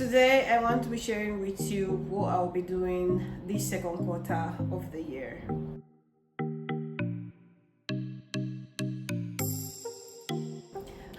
Today, I want to be sharing with you what I'll be doing this second quarter of the year.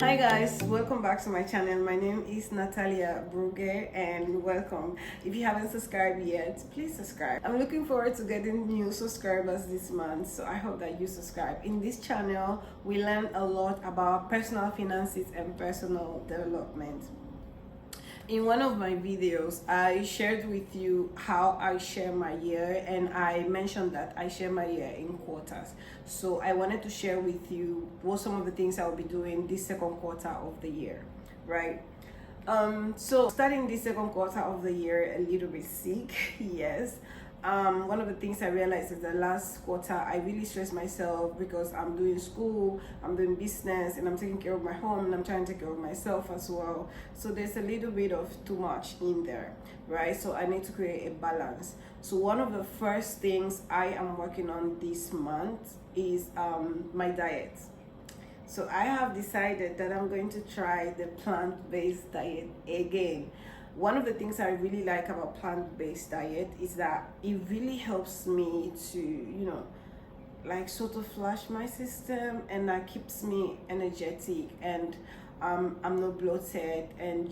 Hi guys, welcome back to my channel. My name is Natalia Brugge and welcome. If you haven't subscribed yet, please subscribe. I'm looking forward to getting new subscribers this month, so I hope that you subscribe. In this channel, we learn a lot about personal finances and personal development. In one of my videos, I shared with you how I share my year, and I mentioned that I share my year in quarters. So I wanted to share with you what some of the things I will be doing this second quarter of the year, right? So starting this second quarter of the year a little bit sick, yes. One of the things I realized is the last quarter I really stressed myself because I'm doing school, I'm doing business, and I'm taking care of my home, and I'm trying to take care of myself as well. So there's a little bit of too much in there, right? So I need to create a balance. So one of the first things I am working on this month is my diet. So I have decided that I'm going to try the plant-based diet again. One of the things I really like about plant-based diet is that it really helps me to, like sort of flush my system, and that keeps me energetic, and I'm not bloated, and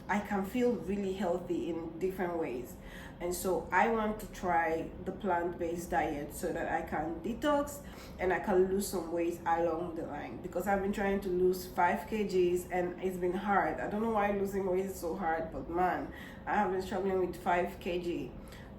I can feel really healthy in different ways. And so I want to try the plant-based diet so that I can detox and I can lose some weight along the line, because I've been trying to lose 5 kgs and it's been hard. I don't know why losing weight is so hard, but man, I have been struggling with 5 kg.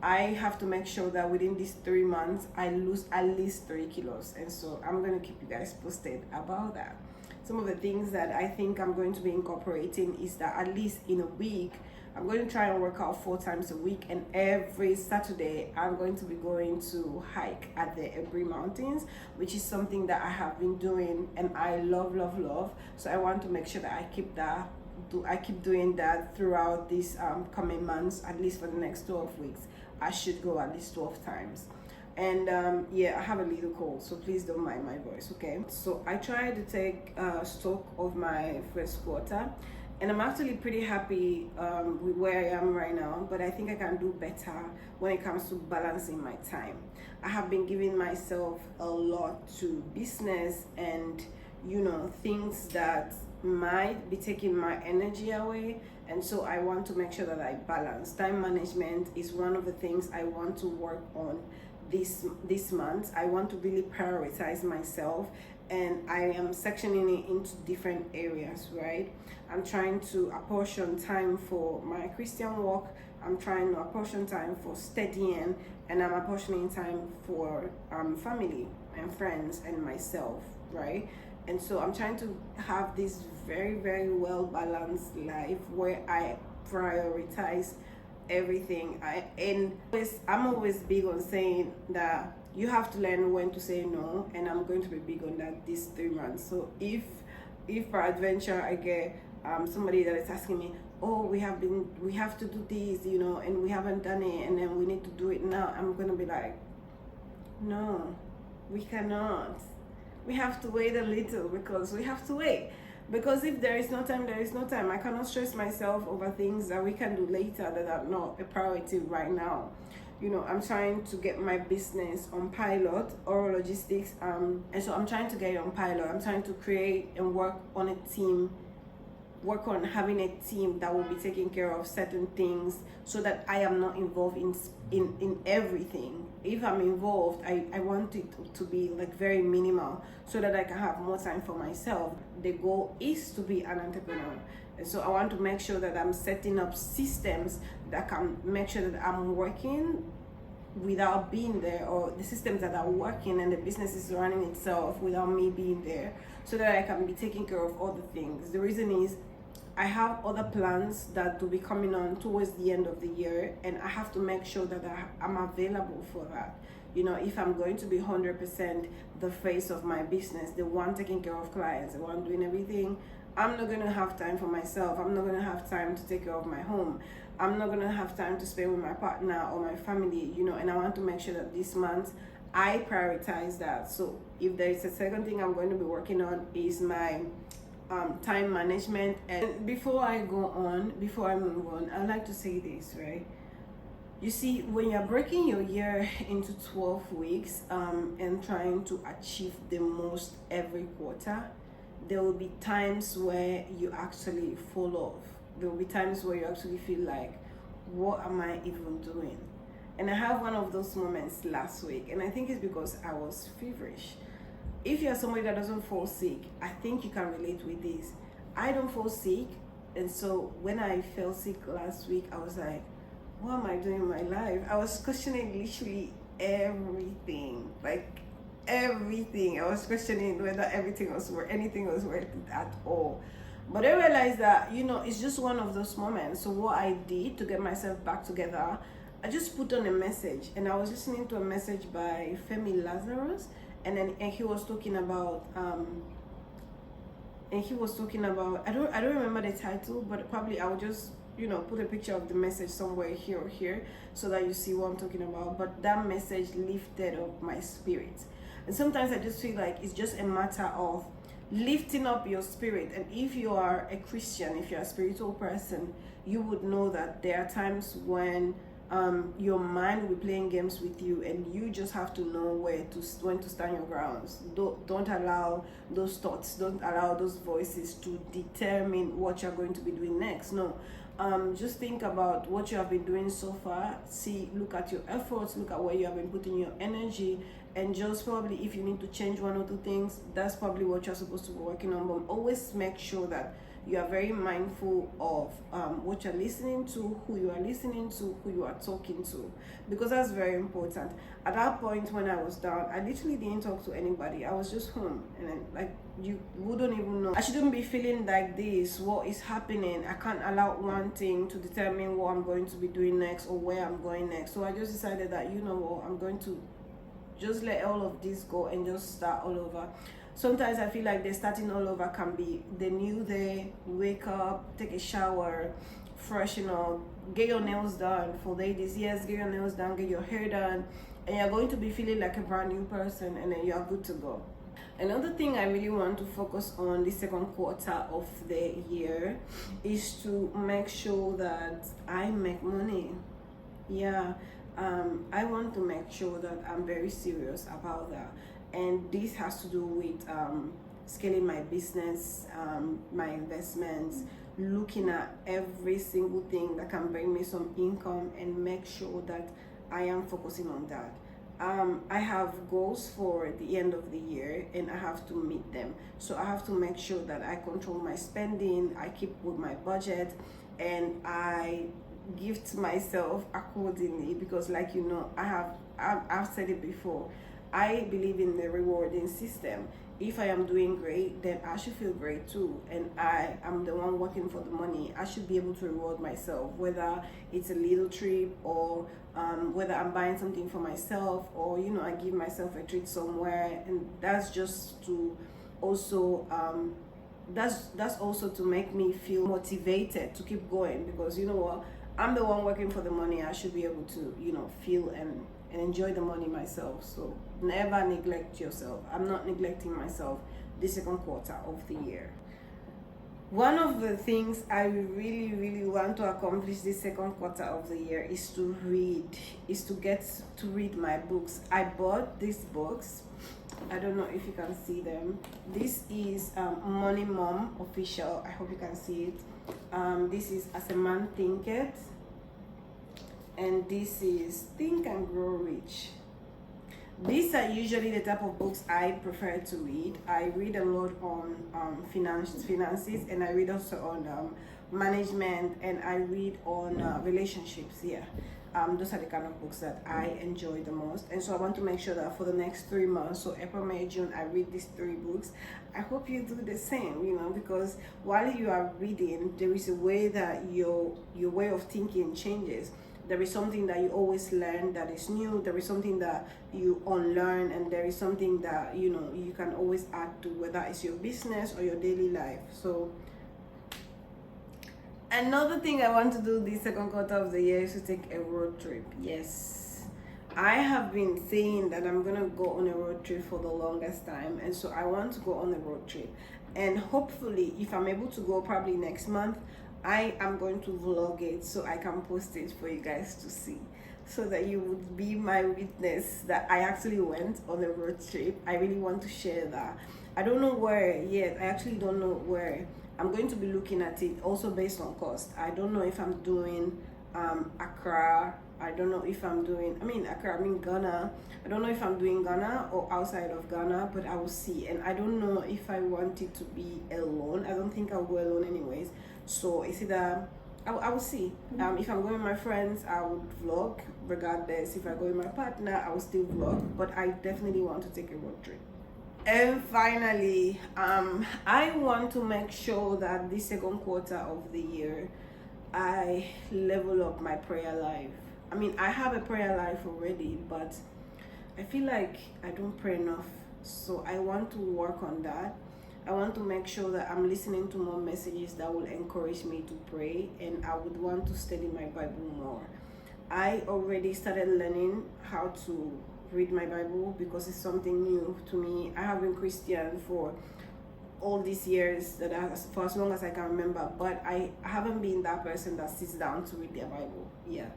I have to make sure that within these 3 months I lose at least 3 kilos, and so I'm going to keep you guys posted about that. Some of the things that I think I'm going to be incorporating is that at least in a week, I'm going to try and work out 4 times a week, and every Saturday I'm going to be going to hike at the Ebri Mountains, which is something that I have been doing and I love. So I want to make sure that I keep doing that throughout these coming months. At least for the next 12 weeks, I should go at least 12 times. And yeah, I have a little cold, so please don't mind my voice, okay? So I tried to take stock of my first quarter, and I'm actually pretty happy with where I am right now, but I think I can do better when it comes to balancing my time. I have been giving myself a lot to business and things that might be taking my energy away, and so I want to make sure that I balance. Time management is one of the things I want to work on this month. I want to really prioritize myself, and I am sectioning it into different areas, right? I'm trying to apportion time for my Christian walk, I'm trying to apportion time for studying, and I'm apportioning time for family and friends and myself, right? And so I'm trying to have this very well balanced life where I prioritize everything. I'm always big on saying that you have to learn when to say no, and I'm going to be big on that these 3 months. So if per adventure I get somebody that is asking me, oh, we have to do this, and we haven't done it, and then we need to do it now, I'm gonna be like, no, we cannot. We have to wait a little, because we have to wait. Because if there is no time, there is no time. I cannot stress myself over things that we can do later that are not a priority right now. I'm trying to get my business on pilot, oral logistics, and so I'm trying to get it on pilot. I'm trying to create and work on having a team that will be taking care of certain things, so that I am not involved in everything. If I'm involved, I want it to be like very minimal, so that I can have more time for myself. The goal is to be an entrepreneur, and so I want to make sure that I'm setting up systems that can make sure that I'm working without being there, or the systems that are working and the business is running itself without me being there, so that I can be taking care of all the things. The reason is I have other plans that will be coming on towards the end of the year, and I have to make sure that I'm available for that. If I'm going to be 100% the face of my business, the one taking care of clients, the one doing everything, I'm not going to have time for myself. I'm not going to have time to take care of my home. I'm not going to have time to spend with my partner or my family, and I want to make sure that this month I prioritize that. So if there is a second thing I'm going to be working on is my time management. And before I move on, I'd like to say this, right? You see, when you're breaking your year into 12 weeks and trying to achieve the most every quarter, there will be times where you actually fall off. There will be times where you actually feel like, what am I even doing? And I have one of those moments last week, and I think it's because I was feverish. If you're somebody that doesn't fall sick, I think you can relate with this. I don't fall sick, and so when I fell sick last week, I was like, what am I doing in my life? I was questioning literally everything, like everything. I was questioning whether anything was worth it at all. But I realized that, it's just one of those moments. So what I did to get myself back together, I just put on a message, and I was listening to a message by Femi Lazarus, and he was talking about I don't remember the title, but probably I would just put a picture of the message somewhere here or here so that you see what I'm talking about. But that message lifted up my spirit, and sometimes I just feel like it's just a matter of lifting up your spirit. And if you are a Christian, if you're a spiritual person, you would know that there are times when your mind will be playing games with you, and you just have to know when to stand your grounds. Don't allow those thoughts, don't allow those voices to determine what you're going to be doing next. No, just think about what you have been doing so far. Look at your efforts, look at where you have been putting your energy, and just probably if you need to change one or two things, that's probably what you're supposed to be working on. But always make sure that you are very mindful of what you're listening to, who you are listening to, who you are talking to, because that's very important. At that point when I was down, I literally didn't talk to anybody. I was just home, and then, like, you wouldn't even know. I shouldn't be feeling like this. What is happening? I can't allow one thing to determine what I'm going to be doing next or where I'm going next. So I just decided that, I'm going to just let all of this go and just start all over. Sometimes I feel like the starting all over can be the new day. Wake up, take a shower, freshen up, get your nails done. For ladies, yes, get your nails done, get your hair done, and you're going to be feeling like a brand new person, and then you're good to go. Another thing I really want to focus on the second quarter of the year is to make sure that I make money. Yeah, I want to make sure that I'm very serious about that. And this has to do with scaling my business, my investments, looking at every single thing that can bring me some income, and make sure that I am focusing on that. I have goals for the end of the year, and I have to meet them. So I have to make sure that I control my spending, I keep with my budget, and I gift myself accordingly, because, like, I've said it before, I believe in the rewarding system. If I am doing great, then I should feel great too. And I am the one working for the money. I should be able to reward myself, whether it's a little trip, or whether I'm buying something for myself, or I give myself a treat somewhere. And that's just to also that's also to make me feel motivated to keep going, because what, I'm the one working for the money. I should be able to feel and enjoy the money myself. So never neglect yourself. I'm not neglecting myself the second quarter of the year. One of the things I really, really want to accomplish this second quarter of the year is to get to read my books. I bought these books. I don't know if you can see them. This is Money Mom Official. I hope you can see it. This is As a Man Thinketh, and this is Think and Grow Rich. These are usually the type of books I prefer to read. I read a lot on finances, and I read also on management, and I read on relationships. Yeah, those are the kind of books that I enjoy the most. And so I want to make sure that for the next 3 months, so April, May, June, I read these 3 books. I hope you do the same, because while you are reading, there is a way that your way of thinking changes. There is something that you always learn that is new. There is something that you unlearn, and there is something that you can always add to, whether it's your business or your daily life. So another thing I want to do this second quarter of the year is to take a road trip. Yes, I have been saying that I'm gonna go on a road trip for the longest time, and so I want to go on a road trip. And hopefully, if I'm able to go probably next month, I am going to vlog it so I can post it for you guys to see, so that you would be my witness that I actually went on a road trip. I really want to share that. I don't know where yet. I actually don't know where. I'm going to be looking at it also based on cost. I don't know if I'm doing Accra. I don't know if I'm doing, Accra, Ghana. I don't know if I'm doing Ghana or outside of Ghana, but I will see. And I don't know if I want it to be alone. I don't think I'll go alone anyways. So it's either, I will see. If I'm going with my friends, I would vlog regardless. If I go with my partner, I will still vlog. But I definitely want to take a road trip. And finally, I want to make sure that this second quarter of the year, I level up my prayer life. I have a prayer life already, but I feel like I don't pray enough. So I want to work on that. I want to make sure that I'm listening to more messages that will encourage me to pray, and I would want to study my Bible more. I already started learning how to read my Bible because it's something new to me. I have been Christian for all these years, for as long as I can remember, but I haven't been that person that sits down to read their Bible. Yeah,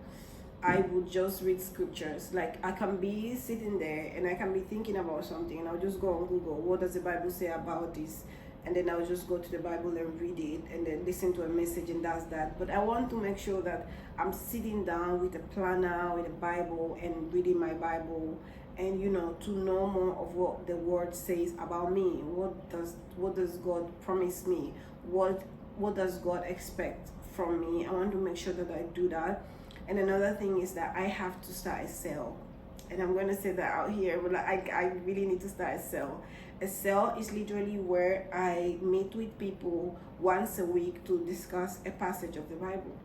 I would just read scriptures. Like, I can be sitting there and I can be thinking about something, and I'll just go on Google, what does the Bible say about this? And then I'll just go to the Bible and read it, and then listen to a message, and that's that. But I want to make sure that I'm sitting down with a planner, with a Bible, and reading my Bible, and to know more of what the word says about me. What does God promise me? What does God expect from me? I want to make sure that I do that. And another thing is that I have to start a cell. And I'm going to say that out here, but I really need to start a cell. A cell is literally where I meet with people once a week to discuss a passage of the Bible,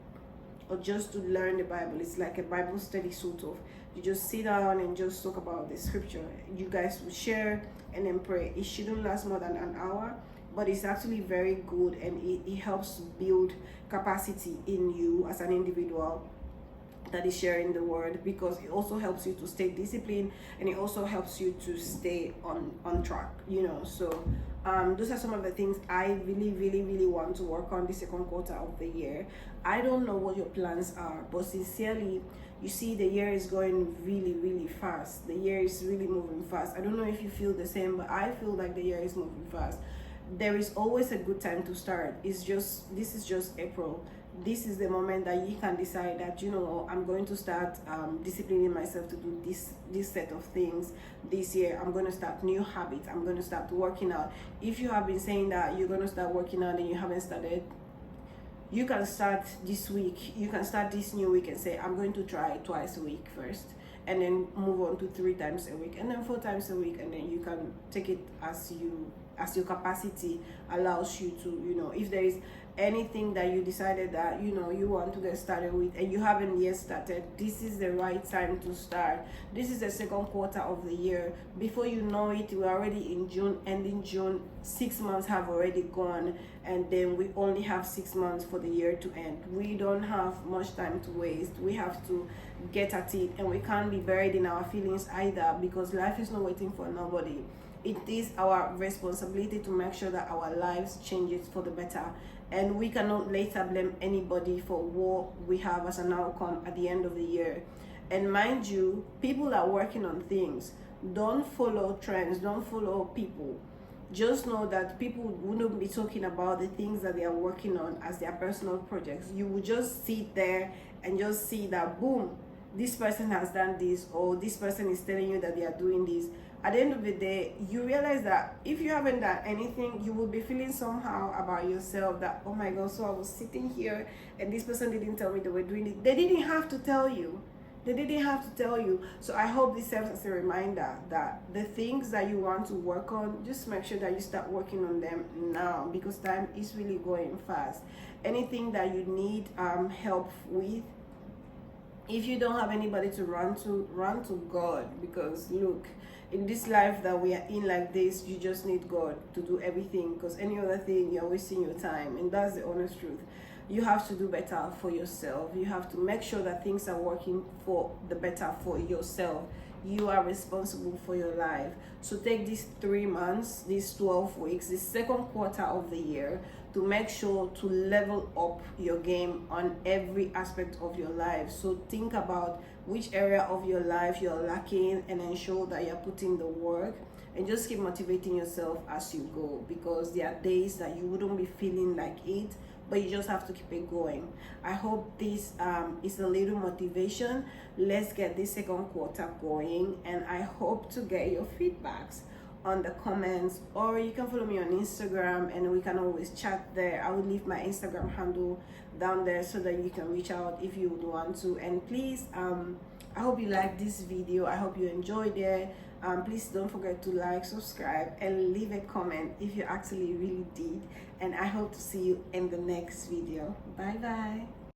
or just to learn the Bible. It's like a Bible study sort of. You just sit down and just talk about the scripture. You guys will share and then pray. It shouldn't last more than an hour, but it's actually very good, and it helps build capacity in you as an individual that is sharing the word, because it also helps you to stay disciplined, and it also helps you to stay on track, so those are some of the things I really want to work on this second quarter of the year. I don't know what your plans are, but sincerely, you see, the year is going really fast. The year is really moving fast. I don't know if you feel the same, but I feel like the year is moving fast. There is always a good time to start. This is just April. This is the moment that you can decide that, I'm going to start disciplining myself to do this set of things this year. I'm going to start new habits. I'm going to start working out. If you have been saying that you're going to start working out and you haven't started, you can start this week. You can start this new week and say, I'm going to try twice a week first, and then move on to 3 times a week, and then 4 times a week, and then you can take it as your capacity allows you to. If there is anything that you decided that you want to get started with and you haven't yet started, this is the right time to start. This is the second quarter of the year. Before you know it, we're already in June, ending June. 6 months have already gone, and then we only have 6 months for the year to end. We don't have much time to waste. We have to get at it, and we can't be buried in our feelings either, because life is not waiting for nobody. It is our responsibility to make sure that our lives changes for the better, and we cannot later blame anybody for what we have as an outcome at the end of the year. And mind you, people are working on things. Don't follow trends, don't follow people. Just know that people wouldn't be talking about the things that they are working on as their personal projects. You would just sit there and just see that, boom, this person has done this, or this person is telling you that they are doing this. At the end of the day, you realize that if you haven't done anything, you will be feeling somehow about yourself that, oh my God, so I was sitting here and this person didn't tell me they were doing it. They didn't have to tell you. So I hope this serves as a reminder that the things that you want to work on, just make sure that you start working on them now, because time is really going fast. Anything that you need help with, if you don't have anybody to run to God, because look, in this life that we are in like this, you just need God to do everything, because any other thing, you're wasting your time, and that's the honest truth. You have to do better for yourself. You have to make sure that things are working for the better for yourself. you are responsible for your life. So take these 3 months, these 12 weeks, this second quarter of the year, to make sure to level up your game on every aspect of your life. So think about which area of your life you're lacking and ensure that you're putting the work, and just keep motivating yourself as you go, because there are days that you wouldn't be feeling like it, but you just have to keep it going. I hope this is a little motivation. Let's get this second quarter going, and I hope to get your feedbacks on the comments, or you can follow me on Instagram and we can always chat there. I will leave my Instagram handle down there so that you can reach out if you would want to. And please, I hope you liked this video. I hope you enjoyed it. Please don't forget to like, subscribe, and leave a comment if you actually really did. And I hope to see you in the next video. Bye bye.